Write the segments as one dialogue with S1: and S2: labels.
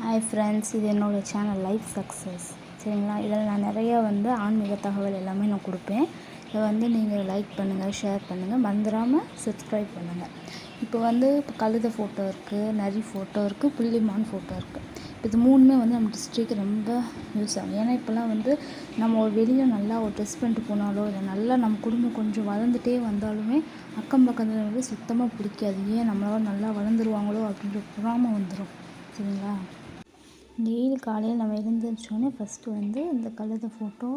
S1: Hi friends, இது என்னோடய channel life success. சரிங்களா? இதில் நான் நிறையா ஆன்மீக தகவல் எல்லாமே நான் கொடுப்பேன். இதை நீங்கள் லைக் பண்ணுங்கள், ஷேர் பண்ணுங்கள், மறந்துடாமல் சப்ஸ்கிரைப் பண்ணுங்கள். இப்போ கழுதை ஃபோட்டோ இருக்குது, நரி ஃபோட்டோ இருக்குது, புள்ளிமான் ஃபோட்டோ இருக்குது. இது மூணுமே நம்ம டிஸ்ட்ரிக்கு ரொம்ப யூஸ் ஆகும். ஏன்னா இப்போல்லாம் நம்ம ஒரு வெளியில் நல்லா ஒரு ட்ரெஸ் பண்ணிட்டு போனாலோ இல்லை நல்லா நம்ம குடும்பம் கொஞ்சம் வளர்ந்துட்டே வந்தாலுமே அக்கம் பக்கத்தில் சுத்தமாக பிடிக்காது. ஏன் நம்மளால நல்லா வளர்ந்துருவாங்களோ அப்படின்ற பொறாமை வந்துடும். சரிங்களா? டெய்லி காலையில் நம்ம எழுந்திரிச்சோடனே ஃபஸ்ட்டு இந்த கழுதை ஃபோட்டோ,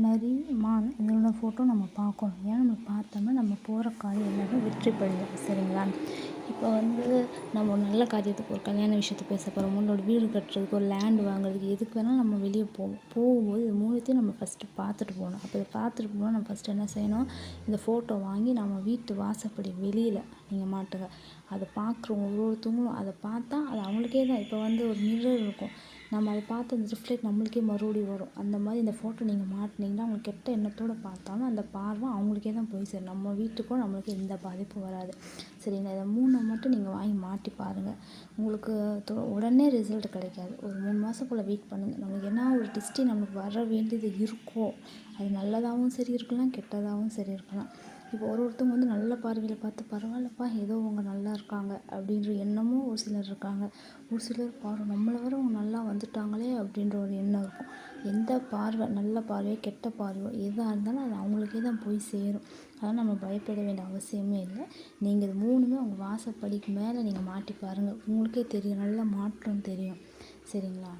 S1: நரி, மான் இதோட ஃபோட்டோ நம்ம பார்க்கணும். ஏன்னா நம்ம பார்த்தோம்னா நம்ம போகிற காரியம் எல்லாமே வெற்றி பெறும். சரிங்களா? இப்போ நம்ம ஒரு நல்ல காரியத்துக்கு, ஒரு கல்யாண விஷயத்துக்கு பேச போகிறோம், முன்னோட வீடு கட்டுறதுக்கு, ஒரு லேண்ட் வாங்குறதுக்கு, எதுக்கு வேணால் நம்ம வெளியே போகும்போது இது மூணுத்தையும் நம்ம ஃபஸ்ட்டு பார்த்துட்டு போகணும். அப்போ இதை பார்த்துட்டு போனால் நம்ம ஃபஸ்ட்டு என்ன செய்யணும், இந்த ஃபோட்டோ வாங்கி நம்ம வீட்டு வாசப்படி வெளியில் நீங்கள் மாட்டுங்க. அதை பார்க்குறவங்க ஒவ்வொருத்தவங்களும் அதை பார்த்தா அது அவங்களுக்கே தான். இப்போ ஒரு மிரர் இருக்கும், நம்ம அதை பார்த்து அந்த ரிஃப்ளெக்ட் நம்மளுக்கே மறுபடியும் வரும். அந்த மாதிரி இந்த ஃபோட்டோ நீங்கள் மாட்டினீங்கன்னா அவங்க கெட்ட எண்ணத்தோடு பார்த்தாலும் அந்த பார்வை அவங்களுக்கே தான் போய் சேரும். நம்ம வீட்டுக்கும் நம்மளுக்கு எந்த பாதிப்பும் வராது. சரிங்களா? இதை 3 மட்டும் நீங்கள் வாங்கி மாட்டி பாருங்கள். உங்களுக்கு உடனே ரிசல்ட் கிடைக்காது. ஒரு 3 மாதம் போல் வெயிட் பண்ணுங்கள். நம்மளுக்கு என்ன ஒரு டிஸ்டி நம்மளுக்கு வர வேண்டியது இருக்கோ, அது நல்லதாகவும் சரி இருக்கலாம், கெட்டதாகவும் சரி இருக்கலாம். இப்போ ஒருத்தவங்க நல்ல பார்வையில் பார்த்து பரவாயில்லப்பா ஏதோ அவங்க நல்லா இருக்காங்க அப்படின்ற எண்ணமும் ஒரு சிலர் இருக்காங்க. ஒரு சிலர் நம்மளை வர அவங்க நல்லா வந்துட்டாங்களே அப்படின்ற ஒரு எண்ணம் இருக்கும். எந்த பார்வை, நல்ல பார்வையோ கெட்ட பார்வையோ எதாக இருந்தாலும் அது அவங்களுக்கே தான் போய் சேரும். அதனால் நம்ம பயப்பட வேண்டிய அவசியமே இல்லை. நீங்கள் இது 3மே உங்கள் வாசப்படிக்கு மேலே நீங்கள் மாட்டி பாருங்கள். உங்களுக்கே தெரியும், நல்ல மாற்றம் தெரியும். சரிங்களா?